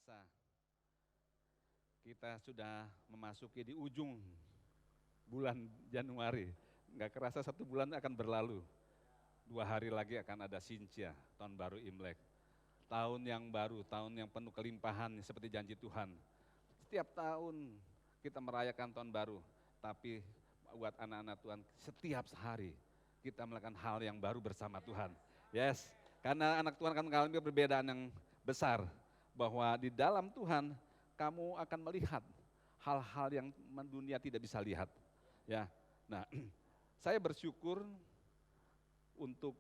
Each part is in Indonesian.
kerasa kita sudah memasuki di ujung bulan Januari. Nggak kerasa satu bulan akan berlalu. 2 hari lagi akan ada Sincia, tahun baru Imlek. Tahun yang baru, tahun yang penuh kelimpahan seperti janji Tuhan. Setiap tahun kita merayakan tahun baru, tapi buat anak-anak Tuhan setiap hari kita melakukan hal yang baru bersama Tuhan. Yes, karena anak Tuhan akan mengalami perbedaan yang besar, bahwa di dalam Tuhan kamu akan melihat hal-hal yang dunia tidak bisa lihat. Ya, nah saya bersyukur untuk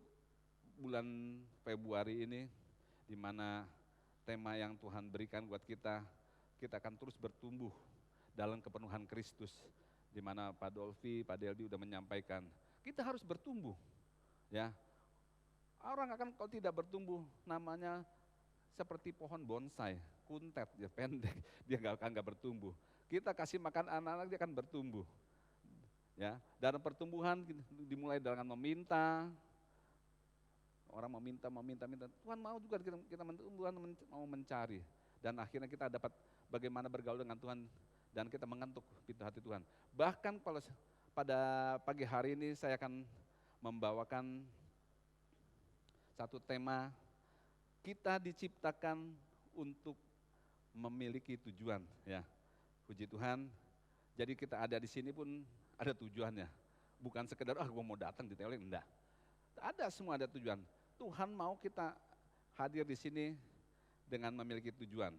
bulan Februari ini, di mana tema yang Tuhan berikan buat kita akan terus bertumbuh dalam kepenuhan Kristus, di mana Pak Dolfi, Pak Deldi udah menyampaikan, kita harus bertumbuh. Ya, orang akan kalau tidak bertumbuh namanya seperti pohon bonsai, kuntet, dia pendek, dia nggak bertumbuh. Kita kasih makan anak-anak dia akan bertumbuh. Ya, dalam pertumbuhan dimulai dengan meminta. Orang meminta, Tuhan mau juga kita mau mencari. Dan akhirnya kita dapat bagaimana bergaul dengan Tuhan dan kita mengetuk pintu hati Tuhan. Bahkan kalau pada pagi hari ini saya akan membawakan satu tema, kita diciptakan untuk memiliki tujuan. Ya, puji Tuhan. Jadi kita ada di sini pun ada tujuannya. Bukan sekedar, gue mau datang di teologi, enggak. Ada semua ada tujuan. Tuhan mau kita hadir di sini dengan memiliki tujuan.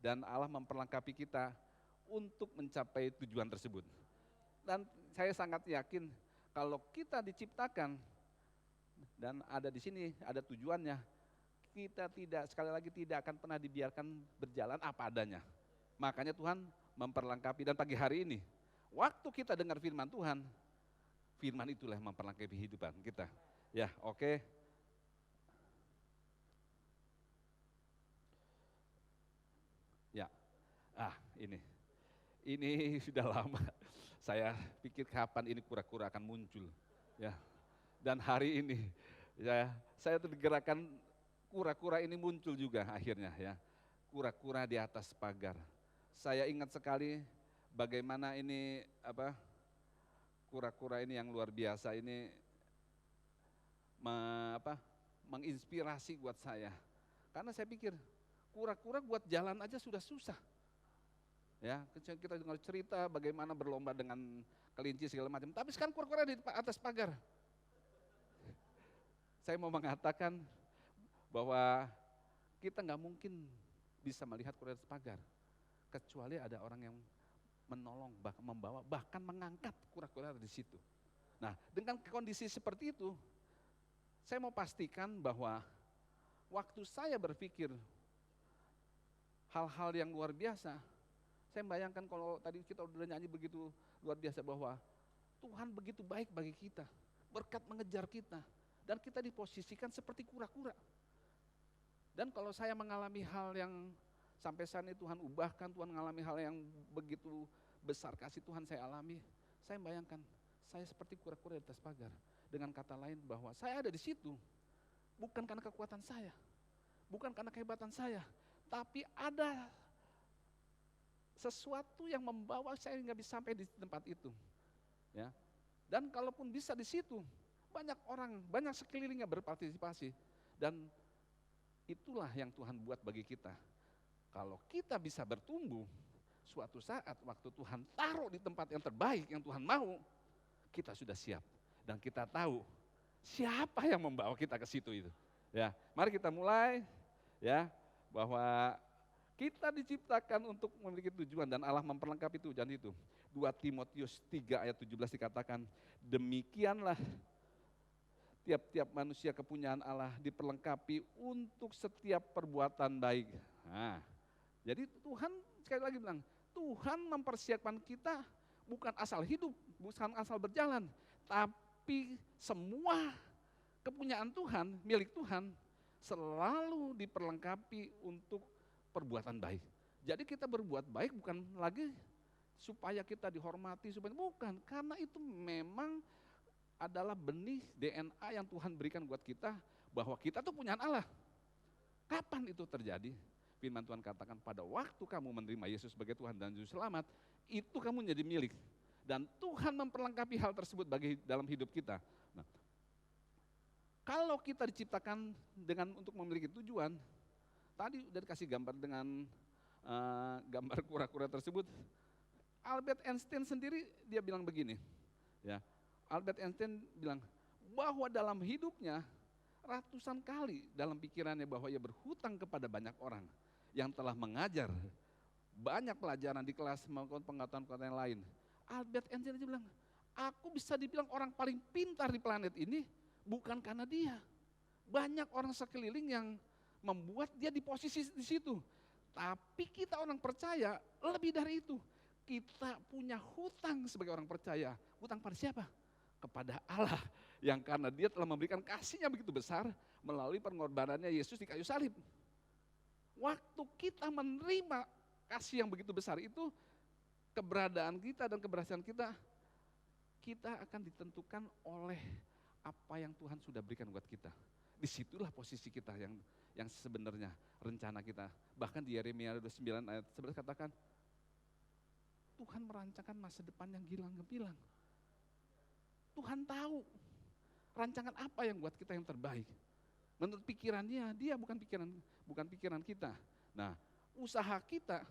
Dan Allah memperlengkapi kita untuk mencapai tujuan tersebut. Dan saya sangat yakin kalau kita diciptakan dan ada di sini, ada tujuannya, kita sekali lagi tidak akan pernah dibiarkan berjalan apa adanya. Makanya Tuhan memperlengkapi, dan pagi hari ini, waktu kita dengar firman Tuhan, firman itulah yang memperlengkapi kehidupan kita. Ya, oke. Ya, ini sudah lama. Saya pikir kapan ini kura-kura akan muncul. Ya, dan hari ini, ya, saya tergerakkan kura-kura ini muncul juga akhirnya. Ya, kura-kura di atas pagar. Saya ingat sekali bagaimana ini kura-kura ini yang luar biasa ini menginspirasi buat saya. Karena saya pikir kura-kura buat jalan aja sudah susah. Ya, kita dengar cerita bagaimana berlomba dengan kelinci segala macam. Tapi sekarang kura-kura di atas pagar. Saya mau mengatakan bahwa kita nggak mungkin bisa melihat kura-kura di atas pagar, kecuali ada orang yang menolong, membawa, bahkan mengangkat kura-kura di situ. Nah, dengan kondisi seperti itu, saya mau pastikan bahwa waktu saya berpikir hal-hal yang luar biasa, saya bayangkan kalau tadi kita udah nyanyi begitu luar biasa bahwa Tuhan begitu baik bagi kita, berkat mengejar kita, dan kita diposisikan seperti kura-kura. Dan kalau saya mengalami hal yang sampai saat ini Tuhan ubahkan, Tuhan mengalami hal yang begitu besar kasih Tuhan saya alami, saya bayangkan saya seperti kura-kura di atas pagar. Dengan kata lain bahwa saya ada di situ, bukan karena kekuatan saya, bukan karena kehebatan saya, tapi ada sesuatu yang membawa saya nggak bisa sampai di tempat itu. Ya. Dan kalaupun bisa di situ, banyak orang, banyak sekelilingnya berpartisipasi. Dan itulah yang Tuhan buat bagi kita. Kalau kita bisa bertumbuh, suatu saat waktu Tuhan taruh di tempat yang terbaik yang Tuhan mau, kita sudah siap. Dan kita tahu siapa yang membawa kita ke situ itu. Ya, mari kita mulai ya, bahwa kita diciptakan untuk memiliki tujuan dan Allah memperlengkapi tujuan itu. 2 Timotius 3 ayat 17 dikatakan, demikianlah tiap-tiap manusia kepunyaan Allah diperlengkapi untuk setiap perbuatan baik. Nah, jadi Tuhan sekali lagi bilang, Tuhan mempersiapkan kita bukan asal hidup, bukan asal berjalan, tapi semua kepunyaan Tuhan, milik Tuhan, selalu diperlengkapi untuk perbuatan baik. Jadi kita berbuat baik bukan lagi supaya kita dihormati, bukan, karena itu memang adalah benih DNA yang Tuhan berikan buat kita, bahwa kita tuh punya Allah. Kapan itu terjadi? firman Tuhan katakan pada waktu kamu menerima Yesus sebagai Tuhan dan Juru Selamat, itu kamu menjadi milik. Dan Tuhan memperlengkapi hal tersebut bagi dalam hidup kita. Nah, kalau kita diciptakan dengan untuk memiliki tujuan, tadi udah dikasih gambar dengan gambar kura-kura tersebut. Albert Einstein sendiri dia bilang begini, ya. Albert Einstein bilang bahwa dalam hidupnya ratusan kali dalam pikirannya bahwa ia berhutang kepada banyak orang yang telah mengajar banyak pelajaran di kelas maupun pengetahuan-pengetahuan yang lain. Albert Einstein dia bilang, aku bisa dibilang orang paling pintar di planet ini bukan karena dia. Banyak orang sekeliling yang membuat dia di posisi di situ. Tapi kita orang percaya lebih dari itu. Kita punya hutang sebagai orang percaya. Hutang pada siapa? Kepada Allah. Yang karena dia telah memberikan kasihnya begitu besar melalui pengorbanannya Yesus di kayu salib. Waktu kita menerima kasih yang begitu besar itu, keberadaan kita dan keberhasilan kita, kita akan ditentukan oleh apa yang Tuhan sudah berikan buat kita. Disitulah posisi kita yang sebenarnya rencana kita. Bahkan di Yeremia 29 ayat 11 katakan, Tuhan merancangkan masa depan yang gilang-gemilang. Tuhan tahu rancangan apa yang buat kita yang terbaik. Menurut pikirannya, dia bukan pikiran kita. Nah, usaha kita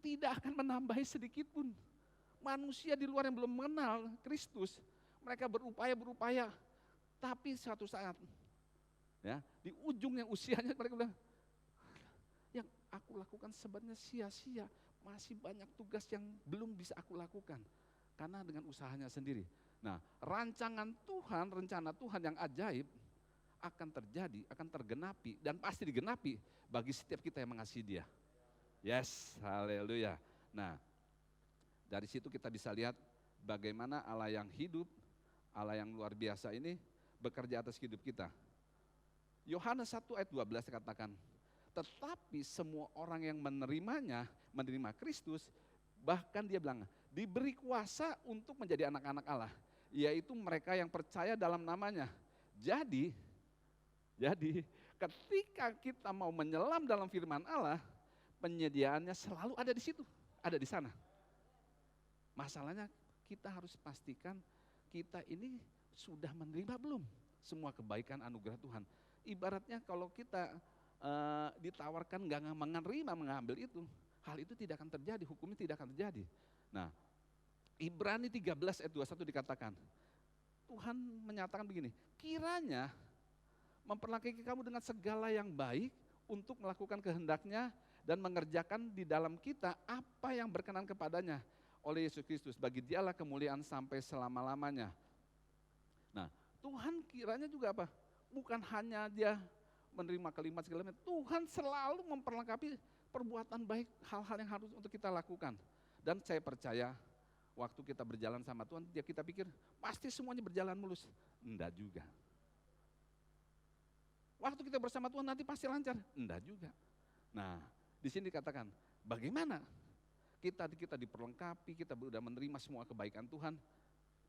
tidak akan menambahi sedikit pun. Manusia di luar yang belum mengenal Kristus, mereka berupaya, tapi suatu saat, ya, di ujung yang usianya mereka bilang, yang aku lakukan sebenarnya sia-sia, masih banyak tugas yang belum bisa aku lakukan, karena dengan usahanya sendiri. Nah, rencana Tuhan yang ajaib akan terjadi, akan tergenapi, dan pasti digenapi bagi setiap kita yang mengasihi Dia. Yes, haleluya. Nah, dari situ kita bisa lihat bagaimana Allah yang hidup, Allah yang luar biasa ini bekerja atas hidup kita. Yohanes 1 ayat 12 katakan, tetapi semua orang yang menerima Kristus, bahkan dia bilang, diberi kuasa untuk menjadi anak-anak Allah, yaitu mereka yang percaya dalam namanya. Jadi ketika kita mau menyelam dalam firman Allah, penyediaannya selalu ada di situ, ada di sana. Masalahnya kita harus pastikan kita ini sudah menerima belum semua kebaikan anugerah Tuhan. Ibaratnya kalau kita ditawarkan nggak mengambil itu, hal itu tidak akan terjadi, hukumnya tidak akan terjadi. Nah, Ibrani 13 ayat 21 dikatakan, Tuhan menyatakan begini, kiranya memperlakukan kamu dengan segala yang baik untuk melakukan kehendaknya dan mengerjakan di dalam kita apa yang berkenan kepadanya oleh Yesus Kristus. Bagi Dialah kemuliaan sampai selama-lamanya. Nah, Tuhan kiranya juga apa? Bukan hanya Dia menerima kalimat segala macam, Tuhan selalu memperlengkapi perbuatan baik, hal-hal yang harus untuk kita lakukan. Dan saya percaya waktu kita berjalan sama Tuhan, kita pikir pasti semuanya berjalan mulus. Enggak juga. Waktu kita bersama Tuhan nanti pasti lancar. Enggak juga. Nah, di sini dikatakan, bagaimana kita diperlengkapi, kita sudah menerima semua kebaikan Tuhan,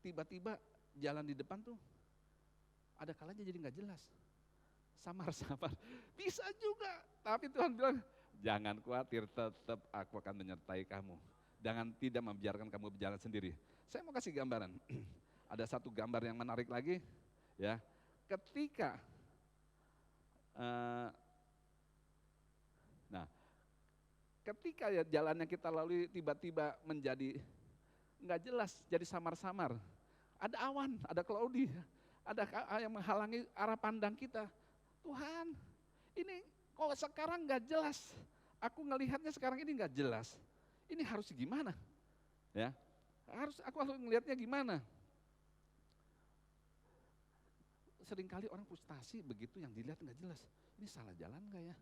tiba-tiba jalan di depan tuh ada kalanya jadi nggak jelas, samar-samar. Bisa juga, tapi Tuhan bilang, jangan khawatir, tetap aku akan menyertai kamu. Jangan tidak membiarkan kamu berjalan sendiri. Saya mau kasih gambaran. Ada satu gambar yang menarik lagi, ya. Ketika ketika ya jalannya kita lalui tiba-tiba menjadi nggak jelas, jadi samar-samar. Ada awan, ada cloudy, ada yang menghalangi arah pandang kita. Tuhan, ini kok sekarang nggak jelas. Aku ngelihatnya sekarang ini nggak jelas. Ini harus gimana? Ya, aku harus ngelihatnya gimana? Seringkali orang frustasi begitu yang dilihat nggak jelas. Ini salah jalan nggak ya?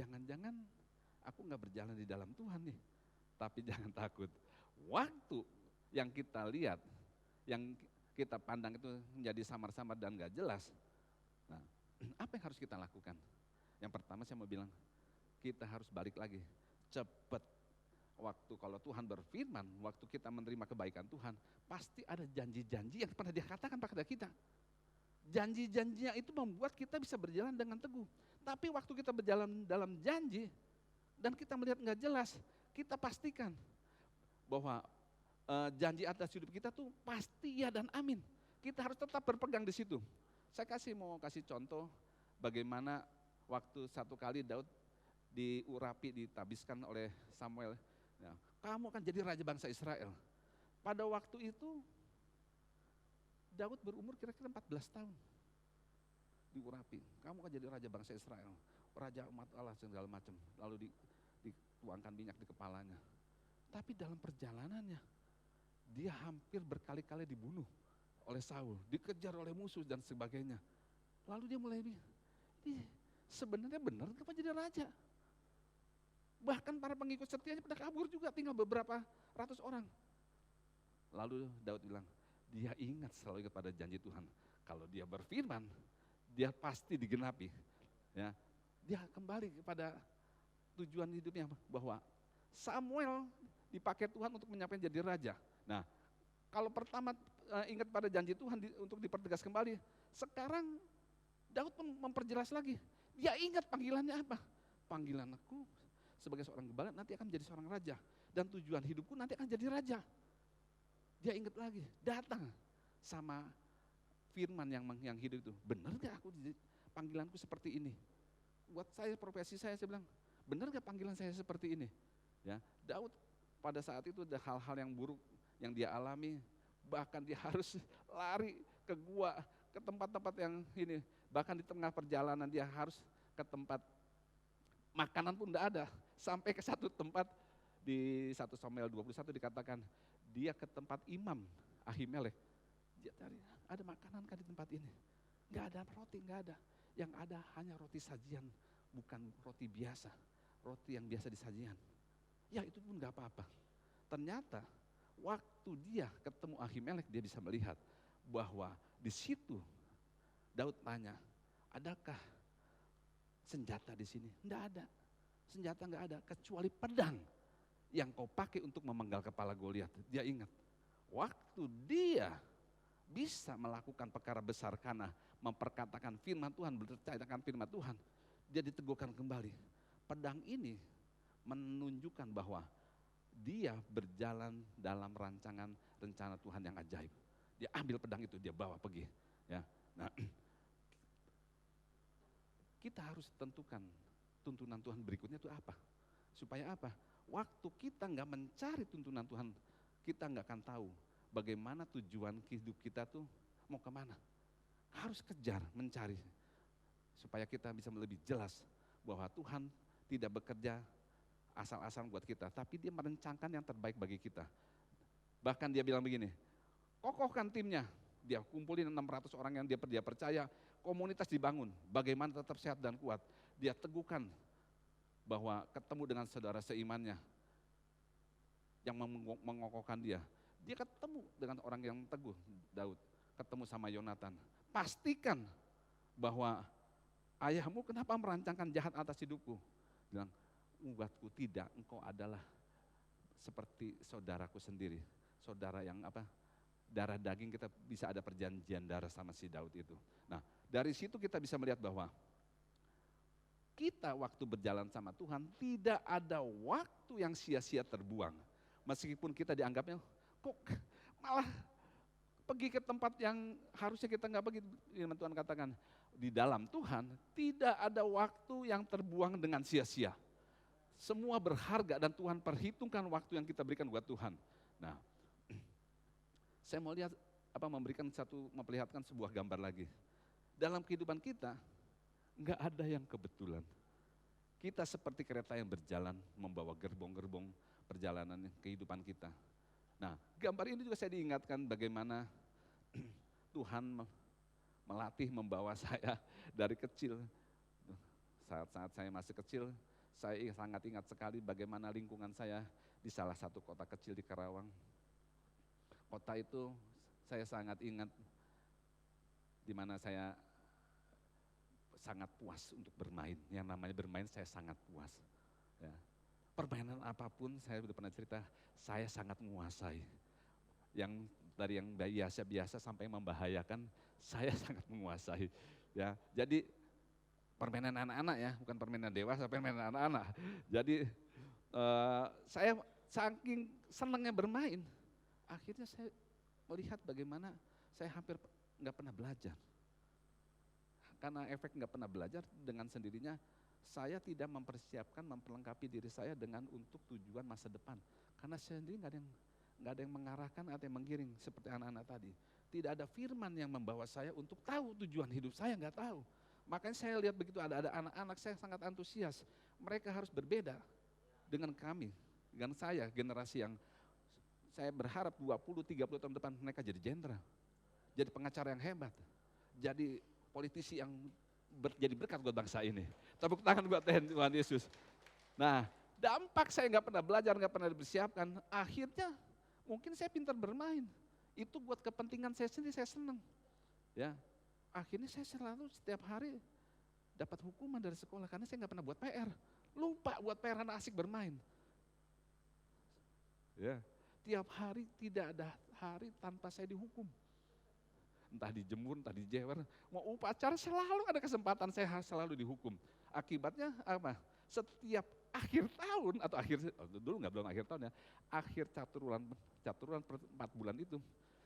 Jangan-jangan aku nggak berjalan di dalam Tuhan nih. Tapi jangan takut. Waktu yang kita lihat, yang kita pandang itu menjadi samar-samar dan nggak jelas. Nah, apa yang harus kita lakukan? Yang pertama saya mau bilang, kita harus balik lagi. Cepat. Waktu kalau Tuhan berfirman, waktu kita menerima kebaikan Tuhan, pasti ada janji-janji yang pernah Dia katakan pada kita. Janji-janjinya itu membuat kita bisa berjalan dengan teguh. Tapi waktu kita berjalan dalam janji, dan kita melihat nggak jelas, kita pastikan bahwa janji atas hidup kita tuh pasti ya dan amin. Kita harus tetap berpegang di situ. Saya mau kasih contoh bagaimana waktu satu kali Daud diurapi, ditabiskan oleh Samuel. Ya, kamu akan jadi raja bangsa Israel. Pada waktu itu Daud berumur kira-kira 14 tahun. Diurapi, kamu akan jadi raja bangsa Israel, raja umat Allah segala macam. Lalu dituangkan minyak di kepalanya. Tapi dalam perjalanannya, dia hampir berkali-kali dibunuh oleh Saul, dikejar oleh musuh dan sebagainya. Lalu dia mulai sebenarnya benar kenapa jadi raja? Bahkan para pengikut setianya pada kabur juga, tinggal beberapa ratus orang. Lalu Daud bilang, dia selalu ingat pada janji Tuhan. Kalau dia berfirman, dia pasti digenapi. Ya, dia kembali kepada tujuan hidupnya, bahwa Samuel dipakai Tuhan untuk menyampaikan jadi raja. Nah, kalau pertama ingat pada janji Tuhan untuk dipertegas kembali, sekarang Daud pun memperjelas lagi. Dia ingat panggilannya apa? Panggilan aku sebagai seorang gembala nanti akan menjadi seorang raja. Dan tujuan hidupku nanti akan jadi raja. Dia ingat lagi, datang sama firman yang hidup itu. Benar gak aku panggilanku seperti ini? Buat saya, profesi saya bilang, benar gak panggilan saya seperti ini? Ya, Daud pada saat itu ada hal-hal yang buruk yang dia alami, bahkan dia harus lari ke gua, ke tempat-tempat yang ini, bahkan di tengah perjalanan dia harus ke tempat makanan pun tidak ada, sampai ke satu tempat di 1 Samuel 21 dikatakan dia ke tempat imam Ahimelek, dia cari ada makanan kah di tempat ini? Enggak ada roti, enggak ada, yang ada hanya roti sajian, bukan roti biasa, roti yang biasa disajian. Ya itu pun enggak apa-apa. Ternyata waktu dia ketemu Ahimelek, dia bisa melihat bahwa di situ Daud tanya, adakah senjata di sini? Enggak ada, senjata enggak ada kecuali pedang yang kau pakai untuk memenggal kepala Goliat. Dia ingat waktu dia bisa melakukan perkara besar karena memperkatakan firman Tuhan, berceritakan firman Tuhan, dia diteguhkan kembali. Pedang ini menunjukkan bahwa dia berjalan dalam rancangan rencana Tuhan yang ajaib. Dia ambil pedang itu, dia bawa pergi. Ya, nah, kita harus tentukan tuntunan Tuhan berikutnya itu apa. Supaya apa? Waktu kita nggak mencari tuntunan Tuhan, kita nggak akan tahu bagaimana tujuan hidup kita tuh mau kemana. Harus kejar, mencari. Supaya kita bisa lebih jelas bahwa Tuhan tidak bekerja asal-asalan buat kita, tapi dia merencanakan yang terbaik bagi kita. Bahkan dia bilang begini, kokohkan timnya. Dia kumpulin 600 orang yang dia percaya, komunitas dibangun, bagaimana tetap sehat dan kuat. Dia teguhkan bahwa ketemu dengan saudara seimannya yang mengokohkan dia. Dia ketemu dengan orang yang teguh, Daud, ketemu sama Yonatan. Pastikan bahwa ayahmu kenapa merancangkan jahat atas hidupku? Bilang, ubatku tidak, engkau adalah seperti saudaraku sendiri. Saudara yang darah daging, kita bisa ada perjanjian darah sama si Daud itu. Nah, dari situ kita bisa melihat bahwa kita waktu berjalan sama Tuhan tidak ada waktu yang sia-sia terbuang. Meskipun kita dianggapnya, kok malah pergi ke tempat yang harusnya kita nggak pergi. Tuhan katakan, di dalam Tuhan tidak ada waktu yang terbuang dengan sia-sia. Semua berharga dan Tuhan perhitungkan waktu yang kita berikan buat Tuhan. Nah, saya mau lihat memperlihatkan sebuah gambar lagi. Dalam kehidupan kita, nggak ada yang kebetulan. Kita seperti kereta yang berjalan membawa gerbong-gerbong perjalanan kehidupan kita. Nah, gambar ini juga saya diingatkan bagaimana Tuhan melatih, membawa saya dari kecil. Saat-saat saya masih kecil, saya sangat ingat sekali bagaimana lingkungan saya di salah satu kota kecil di Karawang. Kota itu saya sangat ingat, di mana saya sangat puas untuk bermain. Yang namanya bermain saya sangat puas. Ya. Permainan apapun, saya sudah pernah cerita, saya sangat menguasai. Yang dari yang biasa-biasa sampai membahayakan, saya sangat menguasai. Ya, jadi permainan anak-anak ya, bukan permainan dewasa, permainan anak-anak. Jadi saya saking senangnya bermain, akhirnya saya melihat bagaimana saya hampir nggak pernah belajar. Karena efek nggak pernah belajar, dengan sendirinya saya tidak mempersiapkan, memperlengkapi diri saya dengan untuk tujuan masa depan. Karena saya sendiri nggak ada yang mengarahkan atau yang menggiring seperti anak-anak tadi. Tidak ada firman yang membawa saya untuk tahu tujuan hidup saya, nggak tahu. Makanya saya lihat begitu ada anak-anak, saya sangat antusias. Mereka harus berbeda dengan kami, dengan saya, generasi yang saya berharap 20-30 tahun depan mereka jadi jenderal, jadi pengacara yang hebat, jadi politisi yang jadi berkat buat bangsa ini. Tepuk tangan buat Tuhan Yesus. Nah, dampak saya nggak pernah belajar, nggak pernah dipersiapkan, akhirnya mungkin saya pintar bermain. Itu buat kepentingan saya sendiri, saya senang. Ya, akhirnya saya selalu setiap hari dapat hukuman dari sekolah karena saya nggak pernah buat PR. Lupa buat PR, anak asik bermain. Ya, tiap hari tidak ada hari tanpa saya dihukum. Entah dijemur, entah dijewer, mau upacara selalu ada kesempatan saya selalu dihukum. Akibatnya apa? Setiap akhir tahun atau dulu nggak belum akhir tahun ya, akhir caturulan 4 bulan itu,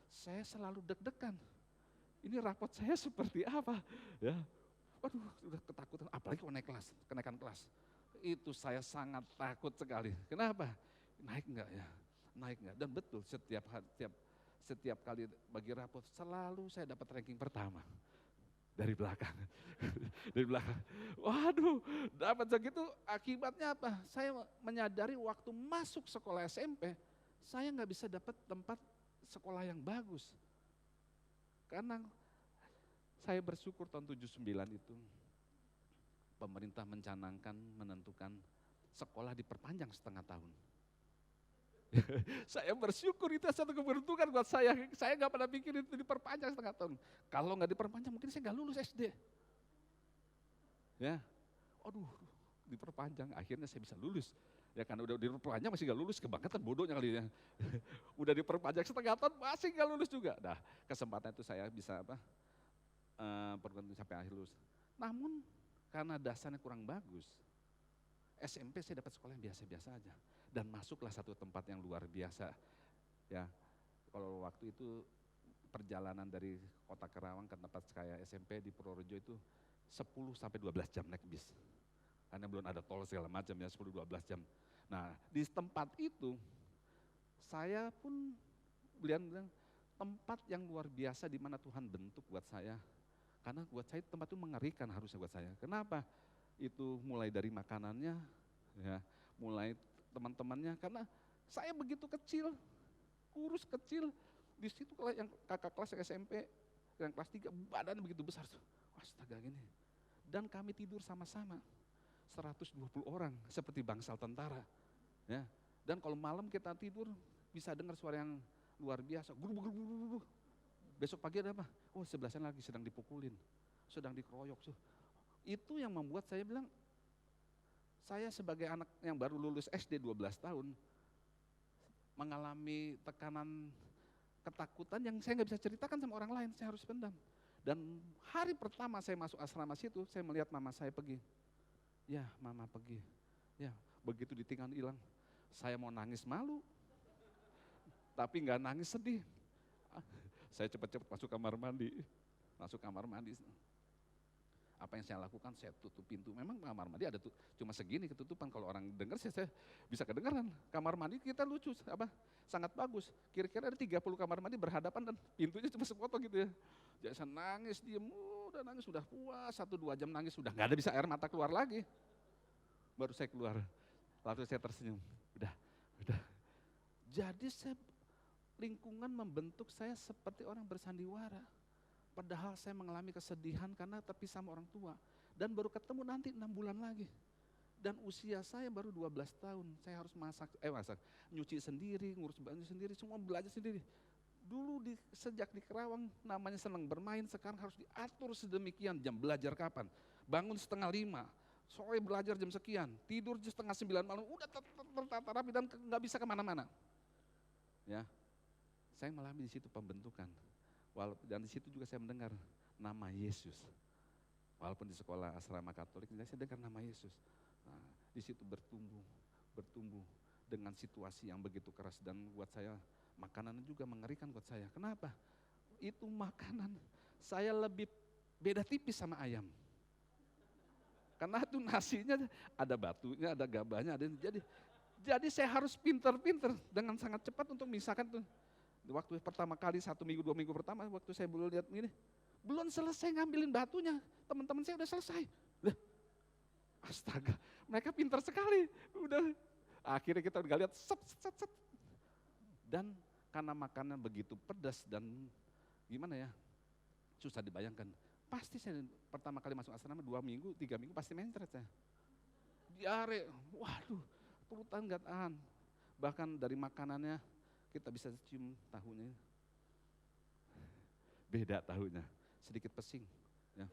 saya selalu deg-degan. Ini rapot saya seperti apa? Ya, waduh, udah ketakutan. Apalagi kalau kenaikan kelas, itu saya sangat takut sekali. Kenapa? Naik enggak ya? Naik enggak? Dan betul setiap kali bagi rapot selalu saya dapat ranking pertama dari belakang. Dari belakang. Waduh, dapat segitu akibatnya apa? Saya menyadari waktu masuk sekolah SMP, saya nggak bisa dapat tempat sekolah yang bagus. Karena saya bersyukur tahun 79 itu pemerintah menentukan sekolah diperpanjang setengah tahun. Saya bersyukur, itu satu keberuntungan buat saya. Saya nggak pernah pikir itu diperpanjang setengah tahun. Kalau nggak diperpanjang mungkin saya nggak lulus SD. Ya, aduh, diperpanjang, akhirnya saya bisa lulus. Ya karena udah diperpanjang masih nggak lulus, kebangetan bodohnya kali ya. Udah diperpanjang setengah tahun masih nggak lulus juga. Nah, kesempatan itu saya bisa perguruan sampai akhir lulus. Namun karena dasarnya kurang bagus, SMP saya dapat sekolah yang biasa-biasa aja. Dan masuklah satu tempat yang luar biasa. Ya, kalau waktu itu perjalanan dari kota Kerawang ke tempat saya SMP di Purworejo itu 10-12 jam naik bis. Karena belum ada tol segala macam ya, 10-12 jam. Nah, di tempat itu saya pun bilang tempat yang luar biasa di mana Tuhan bentuk buat saya. Karena buat saya tempat itu mengerikan harusnya buat saya. Kenapa? Itu mulai dari makanannya, ya, mulai teman-temannya, karena saya begitu kecil, kurus kecil, di situ yang kakak kelas yang SMP, yang kelas 3 badan begitu besar, astaga gini. Dan kami tidur sama-sama, 120 orang seperti bangsal tentara. Ya. Dan kalau malam kita tidur bisa dengar suara yang luar biasa, guru. Besok pagi ada apa? Oh sebelah sana lagi sedang dipukulin, sedang dikeroyok. Itu yang membuat saya bilang, saya sebagai anak yang baru lulus SD 12 tahun, mengalami tekanan, ketakutan yang saya nggak bisa ceritakan sama orang lain, saya harus pendam. Dan hari pertama saya masuk asrama situ, saya melihat mama saya pergi. Ya mama pergi, ya begitu ditinggal hilang, saya mau nangis malu, tapi nggak nangis sedih. Saya cepat-cepat masuk kamar mandi. Apa yang saya lakukan, saya tutup pintu. Memang kamar mandi ada cuma segini ketutupan. Kalau orang dengar saya bisa kedengaran. Kamar mandi kita lucu, sangat bagus. Kira-kira ada 30 kamar mandi berhadapan dan pintunya cuma sepotong gitu ya. Jadi saya nangis, diem, udah nangis, sudah puas, 1-2 jam nangis, sudah nggak ada bisa air mata keluar lagi. Baru saya keluar, lalu saya tersenyum, udah. Jadi lingkungan membentuk saya seperti orang bersandiwara. Padahal saya mengalami kesedihan karena terpisah sama orang tua. Dan baru ketemu nanti 6 bulan lagi. Dan usia saya baru 12 tahun, saya harus nyuci sendiri, ngurus baju sendiri, semua belajar sendiri. Dulu sejak di Kerawang namanya senang bermain, sekarang harus diatur sedemikian, jam belajar kapan. Bangun 4:30, sore belajar jam sekian, tidur jam 8:30 malam, udah tertata rapi dan nggak bisa kemana-mana. Ya, saya mengalami di situ pembentukan. Dan di situ juga saya mendengar nama Yesus. Walaupun di sekolah asrama Katolik, saya dengar nama Yesus. Nah, di situ bertumbuh dengan situasi yang begitu keras dan buat saya makanan juga mengerikan buat saya. Kenapa? Itu makanan saya lebih beda tipis sama ayam. Karena itu nasinya ada batunya, ada gabahnya, ada jadi saya harus pinter-pinter dengan sangat cepat untuk memisahkan tuh. Waktu pertama kali 1 minggu, 2 minggu pertama, waktu saya belum lihat ini, belum selesai ngambilin batunya, teman-teman saya udah selesai. Lah, astaga, mereka pintar sekali. Udah, akhirnya kita udah lihat, set. Dan karena makanan begitu pedas dan gimana ya, susah dibayangkan. Pasti saya pertama kali masuk asrama 2 minggu, 3 minggu pasti mencret saya. Diare, waduh, pelutan gak tahan. Bahkan dari makanannya kita bisa cium tahunya. Beda tahunya, sedikit pesing. Ya.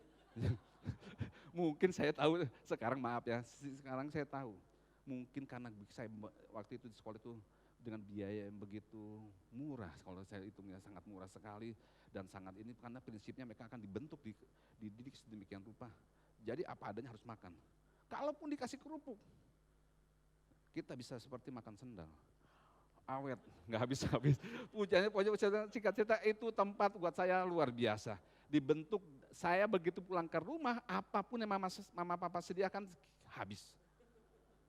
Mungkin saya tahu, sekarang maaf ya, sekarang saya tahu. Mungkin karena saya waktu itu di sekolah itu dengan biaya yang begitu murah, kalau saya hitungnya sangat murah sekali. Dan sangat ini karena prinsipnya mereka akan dibentuk, dididik sedemikian rupa. Jadi apa adanya harus makan. Kalaupun dikasih kerupuk, kita bisa seperti makan sendal. Awet, nggak habis-habis. Pokoknya singkat cerita itu tempat buat saya luar biasa. Dibentuk, saya begitu pulang ke rumah, apapun yang mama papa sediakan habis.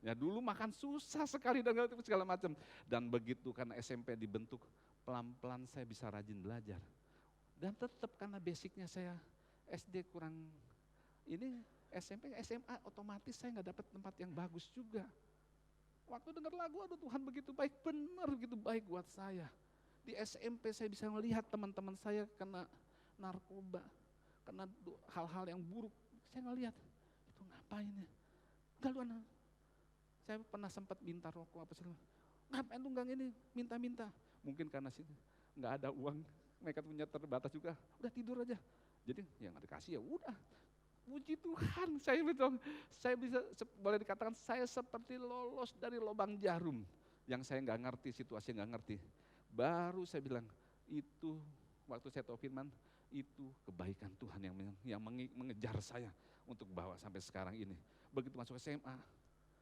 Ya dulu makan susah sekali dan segala macam. Dan begitu karena SMP dibentuk, pelan-pelan saya bisa rajin belajar. Dan tetap karena basicnya saya SD kurang, ini SMP, SMA otomatis saya nggak dapat tempat yang bagus juga. Waktu dengar lagu, aduh Tuhan begitu baik, benar begitu baik buat saya. Di SMP saya bisa melihat teman-teman saya kena narkoba, kena hal-hal yang buruk. Saya ngelihat, itu ngapain ya? Galuan. Saya pernah sempat minta rokok apa segala. Ngapain tuh gang ini, minta-minta. Mungkin karena sih nggak ada uang, mereka punya terbatas juga, udah tidur aja. Jadi yang nggak dikasih ya udah. Puji Tuhan, saya bisa boleh dikatakan saya seperti lolos dari lubang jarum yang saya nggak ngerti, situasi nggak ngerti. Baru saya bilang itu waktu saya tahu firman itu kebaikan Tuhan yang mengejar saya untuk bawa sampai sekarang ini. Begitu masuk SMA,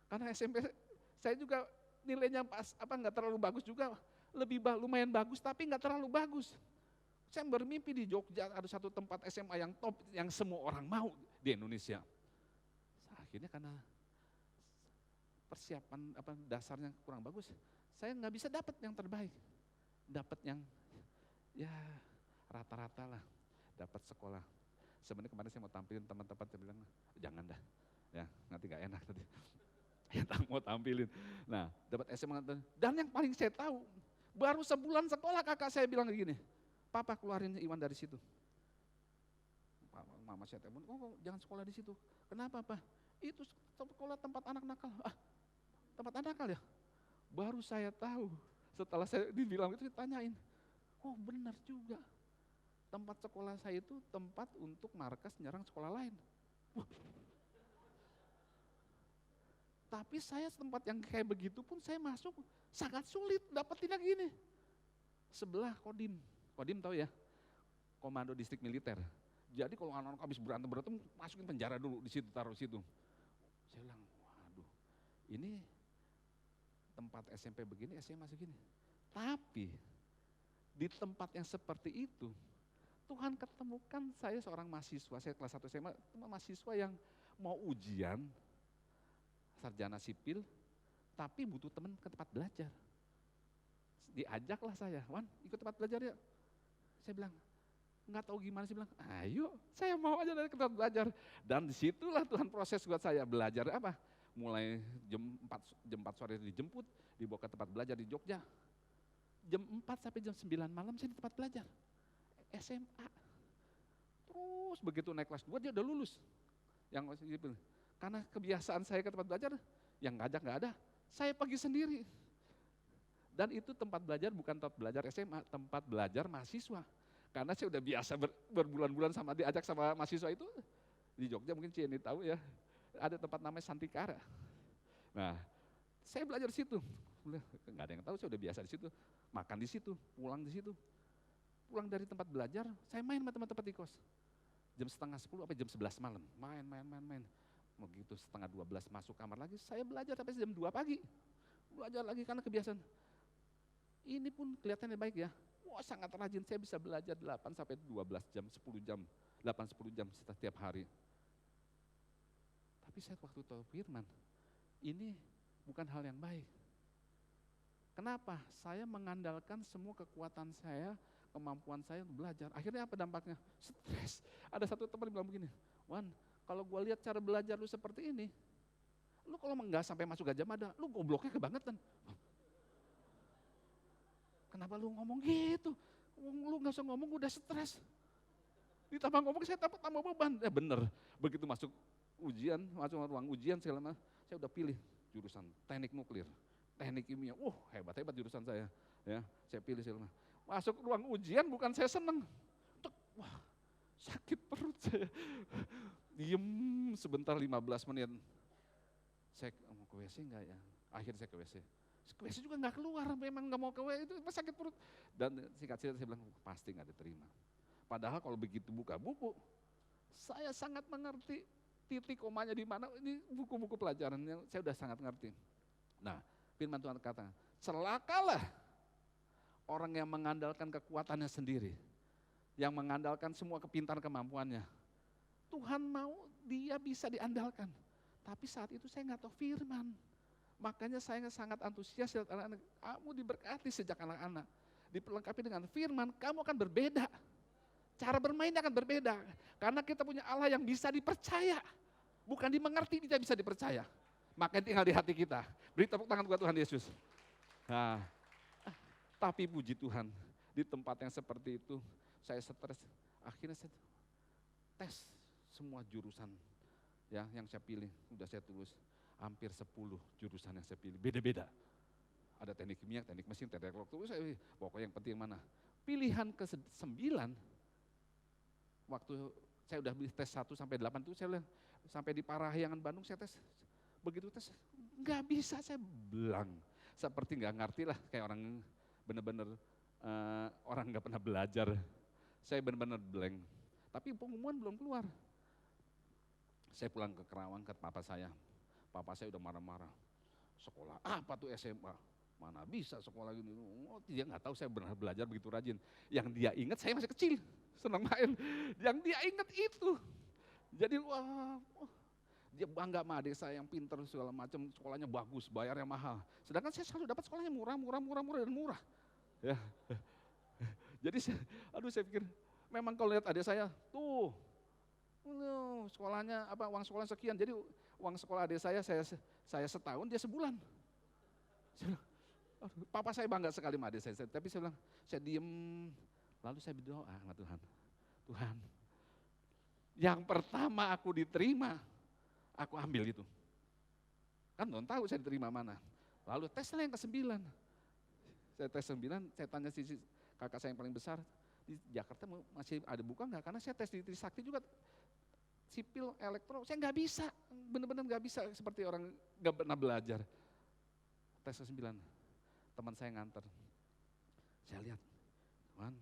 karena SMP saya juga nilainya nggak terlalu bagus juga, lumayan bagus tapi nggak terlalu bagus. Saya bermimpi di Jogja ada satu tempat SMA yang top, yang semua orang mau di Indonesia. Akhirnya karena persiapan dasarnya kurang bagus, saya nggak bisa dapat yang terbaik, dapat yang ya rata-rata lah, dapat sekolah. Sebenarnya kemarin saya mau tampilin teman-teman, saya bilang jangan dah, ya nanti nggak enak tadi. Ya mau tampilin. Nah dapat SMA dan yang paling saya tahu baru sebulan sekolah kakak saya bilang gini. Papa keluarin Iwan dari situ. Mama saya telepon, oh jangan sekolah di situ. Kenapa Pak? Itu sekolah tempat anak nakal. Tempat anak nakal ya? Baru saya tahu, setelah saya dibilang itu ditanyain. Oh benar juga. Tempat sekolah saya itu tempat untuk markas nyerang sekolah lain. Wah. Tapi saya tempat yang kayak begitu pun saya masuk sangat sulit dapetin yang gini. Sebelah Kodim. Kodim tahu ya, Komando Distrik Militer. Jadi kalau anak-anak habis berantem masukin penjara dulu di situ, taruh situ. Saya bilang, waduh, ini tempat SMP begini, SMA segini. Tapi di tempat yang seperti itu, Tuhan ketemukan saya seorang mahasiswa, saya kelas 1 SMA, mahasiswa yang mau ujian, sarjana sipil, tapi butuh teman ke tempat belajar. Diajaklah saya, Wan ikut tempat belajar ya. Saya bilang, nggak tahu gimana, saya bilang, ayo saya mau aja dari tempat belajar. Dan disitulah Tuhan proses buat saya belajar apa? Mulai jam 4 sore dijemput, dibawa ke tempat belajar di Jogja. Jam 4 sampai jam 9 malam saya di tempat belajar. SMA. Terus begitu naik kelas 2 dia udah lulus. Yang gitu. Karena kebiasaan saya ke tempat belajar, yang ngajak nggak ada, saya pergi sendiri. Dan itu tempat belajar bukan tempat belajar SMA, tempat belajar mahasiswa. Karena saya udah biasa berbulan-bulan sama diajak sama mahasiswa itu, di Jogja mungkin Cieni tahu ya, ada tempat namanya Santikara. Nah, saya belajar di situ. Nggak ada yang tahu, saya udah biasa di situ. Makan di situ, pulang di situ. Pulang dari tempat belajar, saya main sama teman-teman di kos. jam setengah 10 sampai jam 11 malam, main. Begitu setengah 12 masuk kamar lagi, saya belajar sampai jam 2 pagi. Belajar lagi karena kebiasaan. Ini pun kelihatannya baik ya. Wah sangat rajin, saya bisa belajar 8 sampai 12 jam, 10 jam, 8-10 jam setiap hari. Tapi saya waktu tahu firman, ini bukan hal yang baik. Kenapa? Saya mengandalkan semua kekuatan saya, kemampuan saya untuk belajar. Akhirnya apa dampaknya? Stres. Ada satu teman bilang begini, Wan, kalau gue lihat cara belajar lu seperti ini, lu kalau enggak sampai masuk Gajah Mada, lu gobloknya kebangetan. Kenapa lu ngomong gitu? Lu gak usah ngomong udah stres. Ditambah ngomong saya tambah beban. Bener, begitu masuk ujian, masuk ruang ujian segala macam, saya udah pilih jurusan teknik nuklir, teknik kimia. Hebat jurusan saya. Ya, saya pilih segala macam. Masuk ruang ujian bukan saya seneng. Wah, sakit perut saya. Diem sebentar 15 menit. Saya mau ke WC enggak ya? Akhirnya saya ke WC. Ke WC juga enggak keluar, memang enggak mau ke WC, itu sakit perut. Dan singkat cerita saya bilang, pasti enggak diterima. Padahal kalau begitu buka buku, saya sangat mengerti titik komanya di mana, ini buku-buku pelajaran yang saya udah sangat ngerti. Nah, firman Tuhan kata, celakalah orang yang mengandalkan kekuatannya sendiri, yang mengandalkan semua kepintaran kemampuannya. Tuhan mau dia bisa diandalkan. Tapi saat itu saya nggak tahu firman. Makanya saya sangat antusias lihat anak-anak, kamu diberkati sejak anak-anak. Diperlengkapi dengan firman, kamu akan berbeda. Cara bermainnya akan berbeda. Karena kita punya Allah yang bisa dipercaya. Bukan dimengerti, tidak bisa dipercaya. Makanya tinggal di hati kita. Beri tepuk tangan buat Tuhan Yesus. Nah, tapi puji Tuhan, di tempat yang seperti itu, saya stres. Akhirnya saya tes semua jurusan ya yang saya pilih, udah saya tulis hampir 10 jurusan yang saya pilih, beda-beda. Ada teknik kimia, teknik mesin, teknik elektro, pokoknya yang penting mana. Pilihan ke-9, waktu saya udah tes 1 sampai 8 itu saya bilang, sampai di Parahyangan Bandung saya tes, begitu tes, nggak bisa, saya belang. Seperti nggak ngerti lah, kayak orang bener-bener orang nggak pernah belajar. Saya bener-bener blank. Tapi pengumuman belum keluar. Saya pulang ke Kerawang ke papa saya. Papa saya udah marah-marah. Sekolah apa tuh SMA? Mana bisa sekolah gini? Oh, dia nggak tahu saya benar belajar begitu rajin. Yang dia ingat saya masih kecil, senang main. Yang dia ingat itu. Jadi wah, dia bangga sama adik saya yang pintar segala macam, sekolahnya bagus, bayarnya mahal. Sedangkan saya selalu dapat sekolahnya murah dan murah. Ya. Jadi saya pikir memang kalau lihat adik saya tuh sekolahnya uang sekolah sekian. Jadi uang sekolah adik saya setahun, dia sebulan. Saya bilang, papa saya bangga sekali sama adik saya, tapi saya bilang, saya diem, lalu saya berdoa sama Tuhan. Tuhan, yang pertama aku diterima, aku ambil itu. Kan belum tahu saya diterima mana. Lalu tesnya yang ke-9. Saya tes 9, saya tanya si kakak saya yang paling besar, di Jakarta masih ada buka enggak? Karena saya tes di Trisakti juga, sipil, elektro, saya nggak bisa, benar-benar nggak bisa seperti orang nggak pernah belajar. Tes ke-9, teman saya nganter, saya lihat, Tuhan,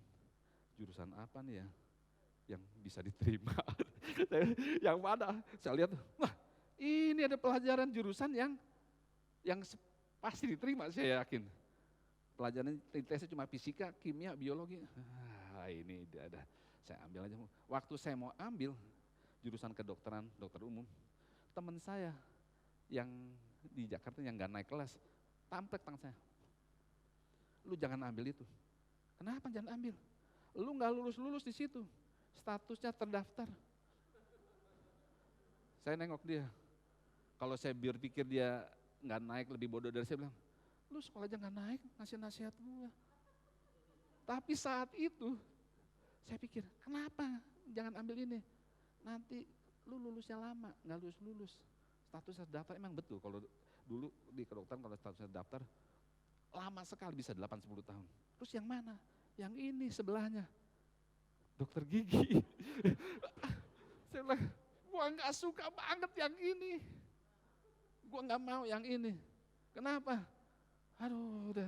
jurusan apa nih ya yang bisa diterima? Yang mana? Saya lihat, wah ini ada pelajaran jurusan yang pasti diterima, saya yakin. Pelajaran tesnya cuma fisika, kimia, biologi. Ini ada, saya ambil aja. Waktu saya mau ambil jurusan kedokteran, dokter umum, teman saya yang di Jakarta yang nggak naik kelas, tampek tangan saya. Lu jangan ambil itu. Kenapa jangan ambil? Lu nggak lulus di situ, statusnya terdaftar. Saya nengok dia. Kalau saya berpikir dia nggak naik lebih bodoh dari saya, bilang, lu sekolah aja nggak naik, ngasih nasihat gua. Tapi saat itu saya pikir, kenapa jangan ambil ini? Nanti lu lulusnya lama, nggak lulus. Statusnya daftar emang betul, kalau dulu di kedokteran kalau statusnya daftar lama sekali, bisa 8-10 tahun. Terus yang mana? Yang ini sebelahnya, dokter gigi. Saya bilang, gua nggak suka banget yang ini. Gua nggak mau yang ini. Kenapa? Aduh, udah.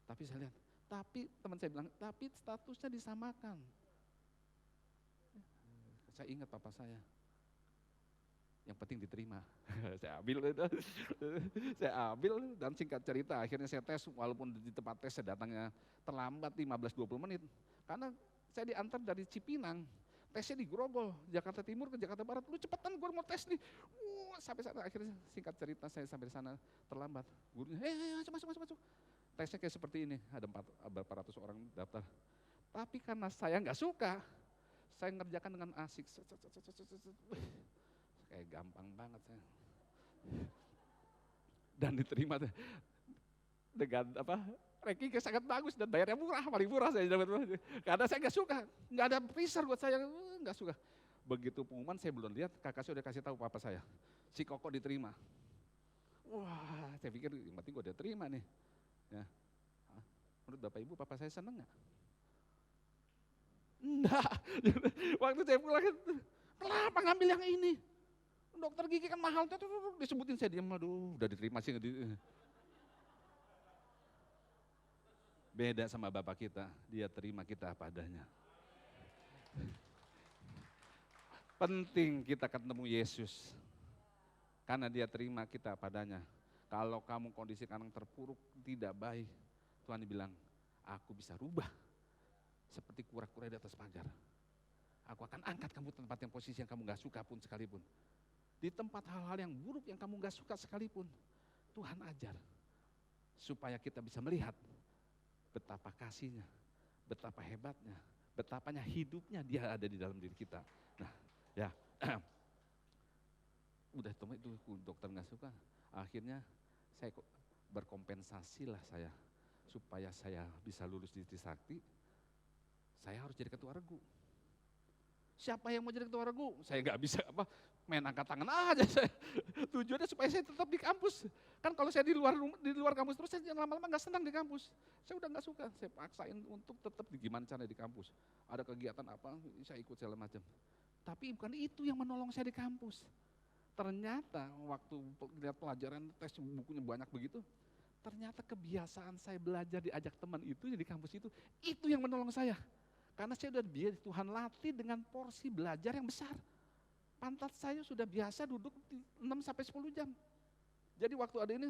Tapi saya lihat, tapi teman saya bilang, tapi statusnya disamakan. Saya ingat papa saya. Yang penting diterima. Saya ambil itu. Saya ambil dan singkat cerita akhirnya saya tes, walaupun di tempat tes saya datangnya terlambat 15-20 menit. Karena saya diantar dari Cipinang, tesnya di Grogol, Jakarta Timur ke Jakarta Barat. Lu cepetan, gue mau tes nih. Sampai sana akhirnya singkat cerita saya sampai sana terlambat. Gurunya, masuk. Tesnya kayak seperti ini, ada berapa ratus orang daftar. Tapi karena saya nggak suka, saya ngerjakan dengan asik. Kayak gampang banget saya. Dan diterima dengan ranking sangat bagus dan bayarnya murah, paling murah saya dapat. Karena saya nggak suka, nggak ada freezer buat saya, nggak suka. Begitu pengumuman saya belum lihat, kakak saya udah kasih tahu papa saya, si Koko diterima. Wah, saya pikir yang penting gue udah terima nih. Ya. Menurut Bapak Ibu, papa saya seneng nggak? Enggak. Waktu saya pulang, kenapa ngambil yang ini? Dokter gigi kan mahal, disebutin saya diam, aduh udah diterima sih. Beda sama Bapak kita, dia terima kita apa adanya. Penting kita ketemu Yesus, karena dia terima kita apa adanya. Kalau kamu kondisi kamu terpuruk, tidak baik, Tuhan bilang, aku bisa rubah seperti kura-kura di atas pagar. Aku akan angkat kamu tempat yang posisi yang kamu gak suka pun sekalipun. Di tempat hal-hal yang buruk yang kamu gak suka sekalipun, Tuhan ajar. Supaya kita bisa melihat betapa kasihnya, betapa hebatnya, betapanya hidupnya dia ada di dalam diri kita. Nah, ya, udah itu dokter gak suka. Akhirnya saya berkompensasilah saya, supaya saya bisa lulus di Trisakti, saya harus jadi ketua regu. Siapa yang mau jadi ketua regu? Saya nggak bisa main angkat tangan aja saya. Tujuannya supaya saya tetap di kampus. Kan kalau saya di luar kampus terus, saya lama-lama nggak senang di kampus. Saya udah nggak suka, saya paksain untuk tetap gimana cara di kampus. Ada kegiatan apa, saya ikut segala macam. Tapi bukan itu yang menolong saya di kampus. Ternyata waktu lihat pelajaran tes bukunya banyak begitu, ternyata kebiasaan saya belajar diajak teman itu di kampus itu yang menolong saya. Karena saya sudah biasa Tuhan latih dengan porsi belajar yang besar. Pantat saya sudah biasa duduk 6-10 jam. Jadi waktu ada ini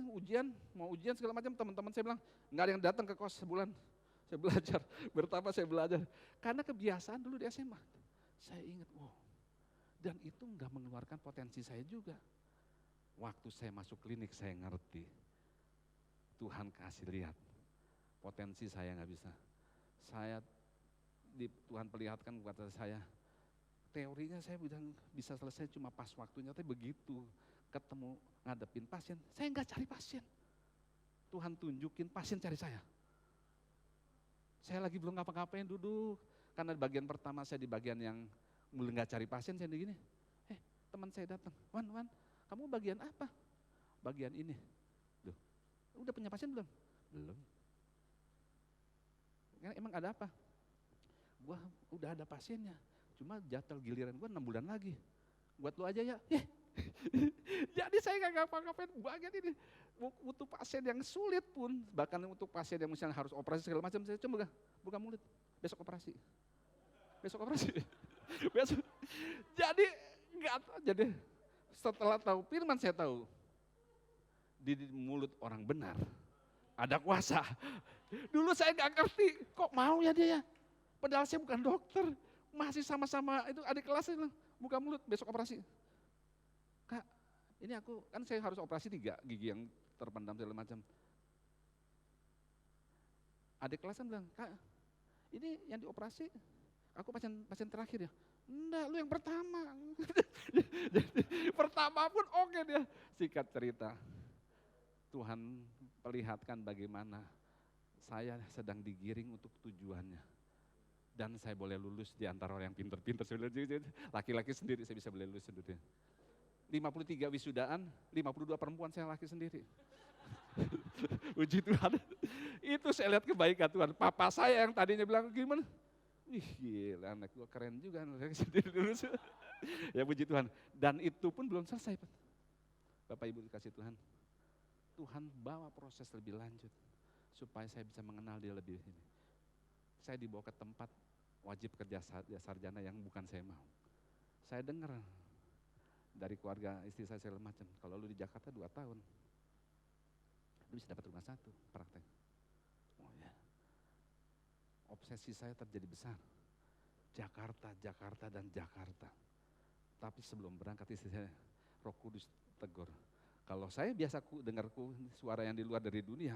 mau ujian segala macam, teman-teman saya bilang, nggak ada yang datang ke kos sebulan. Saya belajar, bertambah saya belajar. Karena kebiasaan dulu di SMA. Saya ingat, dan itu nggak mengeluarkan potensi saya juga. Waktu saya masuk klinik saya ngerti. Tuhan kasih lihat, potensi saya nggak bisa. Tuhan perlihatkan kepada saya, teorinya saya bisa selesai cuma pas waktunya, tapi begitu ketemu ngadepin pasien, saya nggak cari pasien. Tuhan tunjukin pasien cari saya. Saya lagi belum ngapa-ngapain duduk, karena bagian pertama saya di bagian yang mulai nggak cari pasien, saya begini, teman saya datang, Wan, kamu bagian apa? Bagian ini. Loh, udah punya pasien belum? Belum. Emang ada apa? Gua udah ada pasiennya, cuma jadwal giliran gua 6 bulan lagi. Buat lu aja ya. Jadi saya nggak ngapa-ngapain bagian ini. Butuh pasien yang sulit pun, bahkan untuk pasien yang misalnya harus operasi segala macam, saya coba buka mulut, besok operasi. Besok. Jadi setelah tahu firman saya tahu, di mulut orang benar ada kuasa. Dulu saya nggak ngerti, kok mau ya dia ya. Padahal saya bukan dokter, masih sama-sama itu adik kelas itu buka mulut, besok operasi. Kak, ini kan saya harus operasi 3 gigi yang terpendam segala macam. Adik kelas kan bilang, Kak, ini yang dioperasi, aku pasien terakhir ya. Enggak, lu yang pertama. Jadi, pertama pun oke dia. Singkat cerita, Tuhan perlihatkan bagaimana saya sedang digiring untuk tujuannya. Dan saya boleh lulus di antara orang yang pintar-pintar. Laki-laki sendiri saya bisa boleh lulus sendiri. 53 wisudaan, 52 perempuan saya laki sendiri. Puji Tuhan. Itu saya lihat kebaikan Tuhan. Papa saya yang tadinya bilang gimana? Ih gila anak gua keren juga. Sendiri lulus. Ya puji Tuhan. Dan itu pun belum selesai. Bapak Ibu dikasih Tuhan. Tuhan bawa proses lebih lanjut. Supaya saya bisa mengenal dia lebih ini. Saya dibawa ke tempat wajib kerja sarjana yang bukan saya mau. Saya dengar dari keluarga istri saya segala macam, kalau lu di Jakarta 2 tahun, lu bisa dapat rumah satu praktek. Oh ya, obsesi saya terjadi besar. Jakarta, Jakarta, dan Jakarta. Tapi sebelum berangkat istri saya, Roh Kudus tegur. Kalau saya biasa dengar suara yang di luar dari dunia,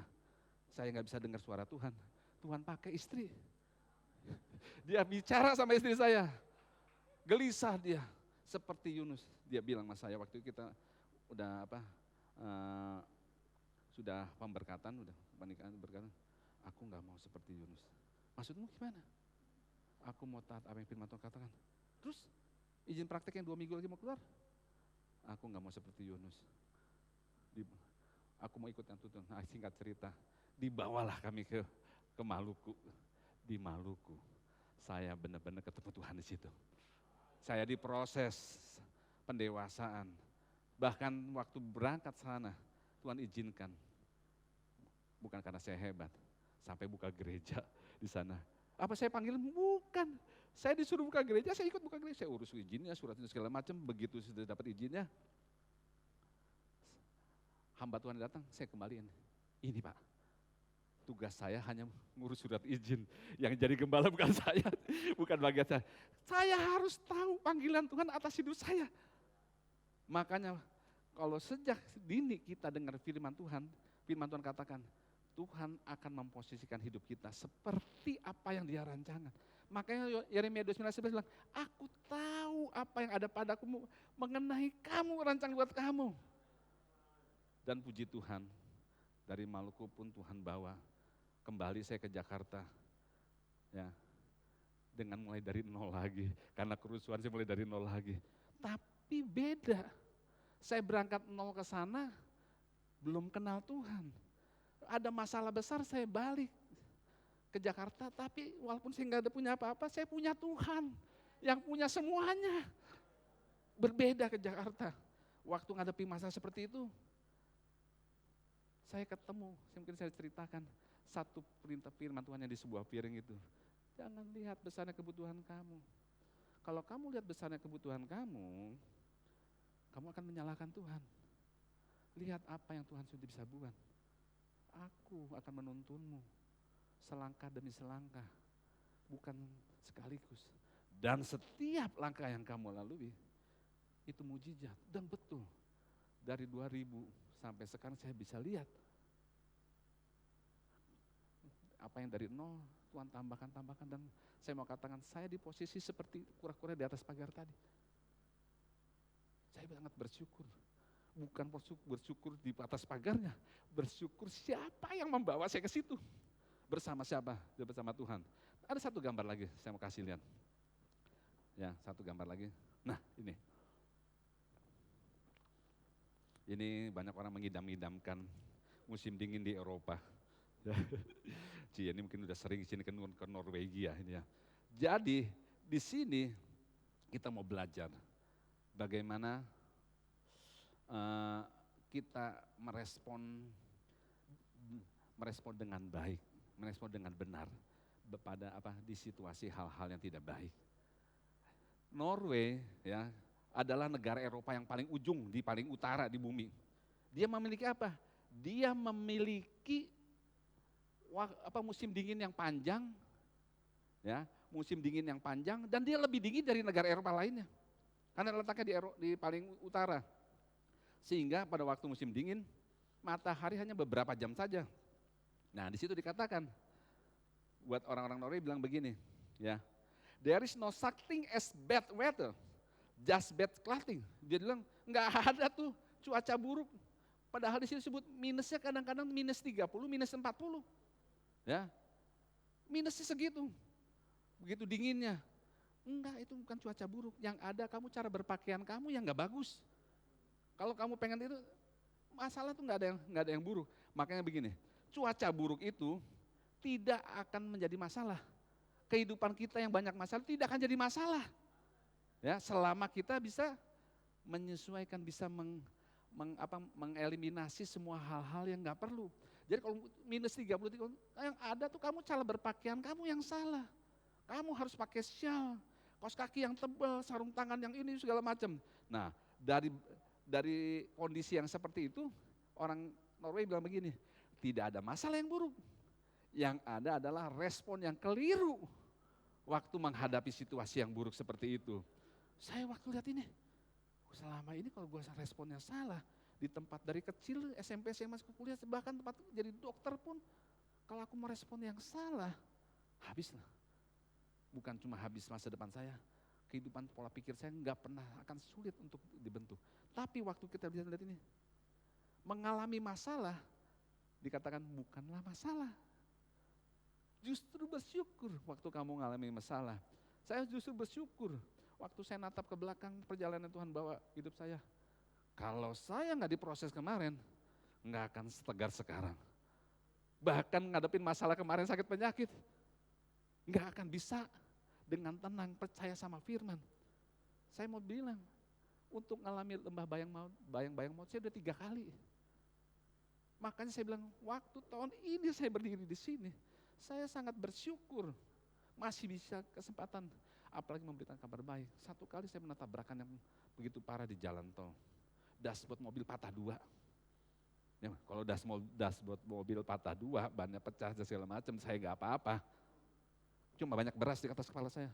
saya nggak bisa dengar suara Tuhan. Tuhan pakai istri. Dia bicara sama istri saya. Gelisah dia. Seperti Yunus. Dia bilang sama saya waktu kita udah sudah pemberkatan, udah pernikahan berkatan. Aku nggak mau seperti Yunus. Maksudmu gimana? Aku mau taat apa yang firman Tuhan katakan. Terus izin praktek yang 2 minggu lagi mau keluar. Aku nggak mau seperti Yunus. Aku mau ikut yang tuntun. Nah, singkat cerita, dibawalah kami ke Maluku. Di Maluku, saya benar-benar ketemu Tuhan di situ. Saya diproses pendewasaan. Bahkan waktu berangkat sana, Tuhan izinkan. Bukan karena saya hebat, sampai buka gereja di sana. Apa saya panggil? Bukan. Saya disuruh buka gereja, saya ikut buka gereja. Saya urus izinnya, surat itu segala macam. Begitu sudah dapat izinnya, hamba Tuhan datang, saya kembaliin. Ini Pak, tugas saya hanya ngurus surat izin. Yang jadi gembala bukan saya, bukan bagian saya. Saya harus tahu panggilan Tuhan atas hidup saya. Makanya kalau sejak dini kita dengar firman Tuhan katakan, Tuhan akan memposisikan hidup kita seperti apa yang Dia rancangan. Makanya Yeremia 29:11 bilang, aku tahu apa yang ada padaku mengenai kamu, rancang buat kamu. Dan puji Tuhan, dari Maluku pun Tuhan bawa kembali saya ke Jakarta, ya, dengan mulai dari nol lagi, karena kerusuhan saya mulai dari nol lagi. Tapi beda, saya berangkat nol ke sana, belum kenal Tuhan. Ada masalah besar, saya balik ke Jakarta, tapi walaupun saya nggak ada punya apa-apa, saya punya Tuhan yang punya semuanya. Berbeda ke Jakarta. Waktu ngadepi masalah seperti itu, saya ketemu, mungkin saya ceritakan, satu perintah firman Tuhan yang di sebuah piring itu. Jangan lihat besarnya kebutuhan kamu. Kalau kamu lihat besarnya kebutuhan kamu akan menyalahkan Tuhan. Lihat apa yang Tuhan sudah bisa buat. Aku akan menuntunmu selangkah demi selangkah, bukan sekaligus. Dan setiap langkah yang kamu lalui, itu mujizat. Dan betul, dari 2000 sampai sekarang saya bisa lihat apa yang dari nol Tuhan tambahkan, dan saya mau katakan saya di posisi seperti kura-kura di atas pagar tadi. Saya sangat bersyukur, bukan bersyukur di atas pagarnya, bersyukur siapa yang membawa saya ke situ. Bersama siapa? Bersama Tuhan. Ada satu gambar lagi saya mau kasih lihat. Ya, satu gambar lagi. Nah, ini. Ini banyak orang mengidam-idamkan musim dingin di Eropa. Ini mungkin udah sering sini ke Norwegia ini ya. Jadi di sini kita mau belajar bagaimana kita merespon dengan baik, merespon dengan benar pada di situasi hal-hal yang tidak baik. Norway ya adalah negara Eropa yang paling ujung, di paling utara di bumi. Dia memiliki apa? Dia memiliki musim dingin yang panjang, ya, musim dingin yang panjang, dan dia lebih dingin dari negara Eropa lainnya, karena letaknya di paling utara, sehingga pada waktu musim dingin matahari hanya beberapa jam saja. Nah di situ dikatakan, buat orang-orang Norwegia bilang begini, ya, there is no such thing as bad weather, just bad clothing. Dia bilang nggak ada tuh cuaca buruk. Padahal di sini disebut minusnya kadang-kadang minus 30, minus 40. Ya, minusnya segitu, begitu dinginnya. Enggak, itu bukan cuaca buruk. Yang ada kamu cara berpakaian kamu yang nggak bagus. Kalau kamu pengen itu, masalah tuh nggak ada yang buruk. Makanya begini, cuaca buruk itu tidak akan menjadi masalah. Kehidupan kita yang banyak masalah tidak akan jadi masalah. Ya, selama kita bisa menyesuaikan, bisa mengeliminasi semua hal-hal yang nggak perlu. Jadi kalau minus 33, yang ada tuh kamu cara berpakaian kamu yang salah. Kamu harus pakai shawl, kaos kaki yang tebal, sarung tangan yang ini segala macam. Nah, dari kondisi yang seperti itu, orang Norway bilang begini, tidak ada masalah yang buruk. Yang ada adalah respon yang keliru waktu menghadapi situasi yang buruk seperti itu. Saya waktu lihat ini, selama ini kalau gue responnya salah, di tempat dari kecil, SMP, SMA, kuliah, bahkan tempat jadi dokter pun, kalau aku merespon yang salah, habislah. Bukan cuma habis masa depan saya, kehidupan pola pikir saya nggak pernah akan sulit untuk dibentuk. Tapi waktu kita bisa lihat ini, mengalami masalah, dikatakan bukanlah masalah. Justru bersyukur waktu kamu mengalami masalah. Saya justru bersyukur waktu saya natap ke belakang perjalanan Tuhan bawa hidup saya. Kalau saya nggak diproses kemarin, nggak akan setegar sekarang. Bahkan ngadepin masalah kemarin sakit penyakit, nggak akan bisa dengan tenang percaya sama firman. Saya mau bilang, untuk mengalami lembah bayang-bayang maut saya udah 3 kali. Makanya saya bilang, waktu tahun ini saya berdiri di sini, saya sangat bersyukur masih bisa kesempatan, apalagi memberikan kabar baik. 1 kali saya menata tabrakan yang begitu parah di jalan tol. Dashboard mobil patah 2. Ya, kalau dashboard mobil patah 2, bannya pecah dan segala macam, saya nggak apa-apa. Cuma banyak beras di atas kepala saya.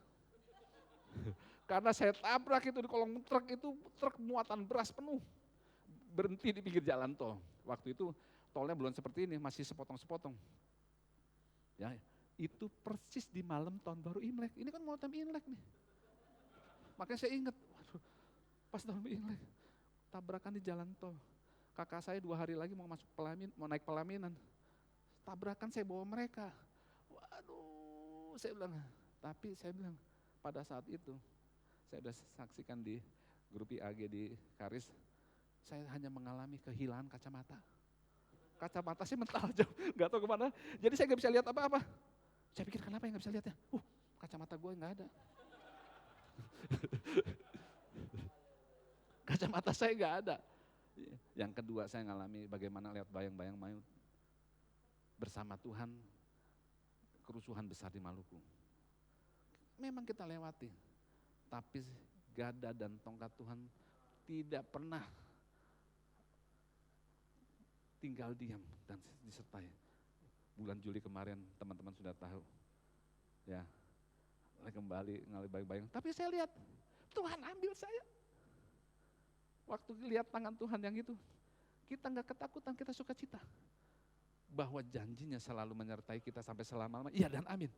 Karena saya tabrak itu di kolong truk, itu truk muatan beras penuh. Berhenti di pinggir jalan tol. Waktu itu tolnya belum seperti ini, masih sepotong-sepotong. Ya, itu persis di malam tahun baru Imlek. Ini kan mau tahun Imlek nih. Makanya saya ingat, waduh, pas tahun Imlek, tabrakan di jalan tol. Kakak saya 2 hari lagi mau naik pelaminan. Tabrakan saya bawa mereka. Waduh, saya bilang, tapi saya bilang pada saat itu, saya sudah saksikan di grup IAG di Karis, saya hanya mengalami kehilangan kacamata. Kacamata saya mental jauh, gak tahu kemana. Jadi saya gak bisa lihat apa-apa. Saya pikir kenapa yang gak bisa lihat ya? Kacamata gue gak ada. Kacamata saya gak ada. Yang kedua saya ngalami bagaimana lihat bayang-bayang maut bersama Tuhan, kerusuhan besar di Maluku. Memang kita lewati, tapi gada dan tongkat Tuhan tidak pernah tinggal diam dan disertai. Bulan Juli kemarin teman-teman sudah tahu, ya kembali ngalih bayang-bayang. Tapi saya lihat Tuhan ambil saya. Waktu lihat tangan Tuhan yang itu, kita nggak ketakutan, kita sukacita. Bahwa janjinya selalu menyertai kita sampai selama-lamanya, iya dan amin.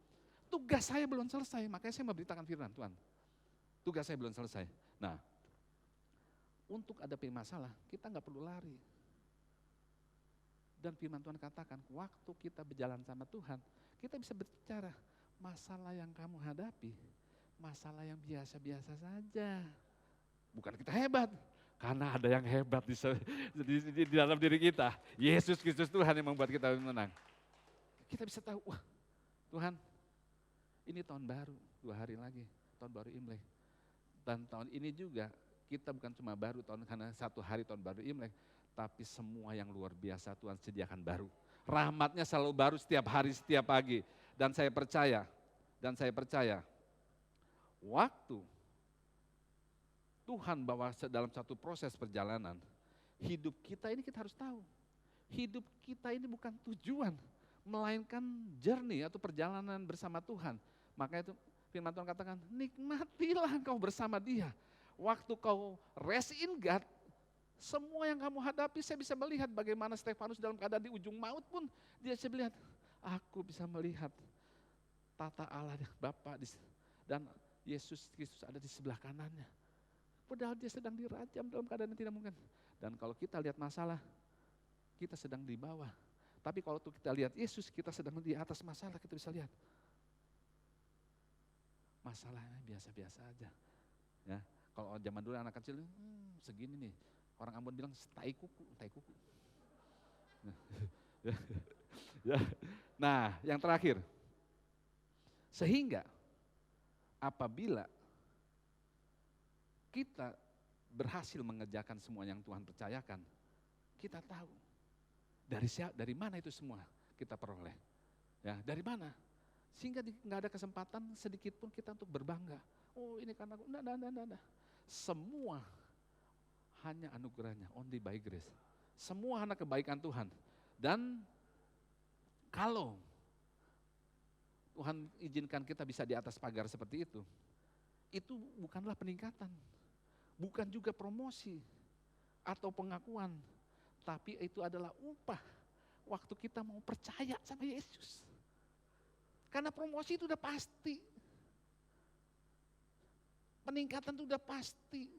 Tugas saya belum selesai, makanya saya memberitakan firman Tuhan. Tugas saya belum selesai. Nah, untuk hadapi masalah, kita nggak perlu lari. Dan firman Tuhan katakan, waktu kita berjalan sama Tuhan, kita bisa berbicara, masalah yang kamu hadapi, masalah yang biasa-biasa saja. Bukan kita hebat, karena ada yang hebat di dalam diri kita. Yesus Kristus Tuhan yang membuat kita menang. Kita bisa tahu, wah Tuhan, ini tahun baru, 2 hari lagi, tahun baru Imlek. Dan tahun ini juga, kita bukan cuma baru tahun karena 1 hari tahun baru Imlek, tapi semua yang luar biasa Tuhan sediakan baru. Rahmatnya selalu baru setiap hari, setiap pagi. Dan saya percaya, waktu Tuhan bawa dalam satu proses perjalanan, hidup kita ini kita harus tahu. Hidup kita ini bukan tujuan, melainkan journey atau perjalanan bersama Tuhan. Makanya itu firman Tuhan katakan, nikmatilah kau bersama Dia. Waktu kau rest in God, semua yang kamu hadapi, saya bisa melihat bagaimana Stefanus dalam keadaan di ujung maut pun, dia bisa melihat, aku bisa melihat tata Allah Bapa dan Yesus Kristus ada di sebelah kanannya. Padahal dia sedang dirajam dalam keadaan yang tidak mungkin. Dan kalau kita lihat masalah, kita sedang di bawah. Tapi kalau kita lihat Yesus, kita sedang di atas masalah, kita bisa lihat. Masalahnya biasa-biasa aja. Ya, kalau zaman dulu anak kecil, segini nih. Orang Ambon bilang, tai kuku. Nah, yang terakhir. Sehingga, apabila kita berhasil mengerjakan semua yang Tuhan percayakan, kita tahu dari mana itu semua kita peroleh. Ya, dari mana? Sehingga nggak ada kesempatan sedikit pun kita untuk berbangga. Oh ini karena aku, enggak. Semua hanya anugerahnya, only by grace. Semua hanya kebaikan Tuhan. Dan kalau Tuhan izinkan kita bisa di atas pagar seperti itu bukanlah peningkatan. Bukan juga promosi atau pengakuan. Tapi itu adalah upah waktu kita mau percaya sama Yesus. Karena promosi itu udah pasti. Peningkatan itu udah pasti.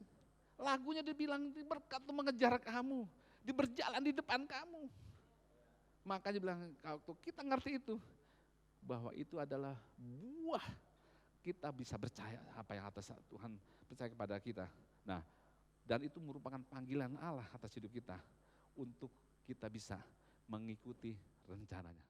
Lagunya dibilang berkat itu mengejar kamu. Berjalan di depan kamu. Makanya bilang kalau kita ngerti itu. Bahwa itu adalah buah kita bisa percaya apa yang atas Tuhan percaya kepada kita. Nah, dan itu merupakan panggilan Allah atas hidup kita. Untuk kita bisa mengikuti rencananya.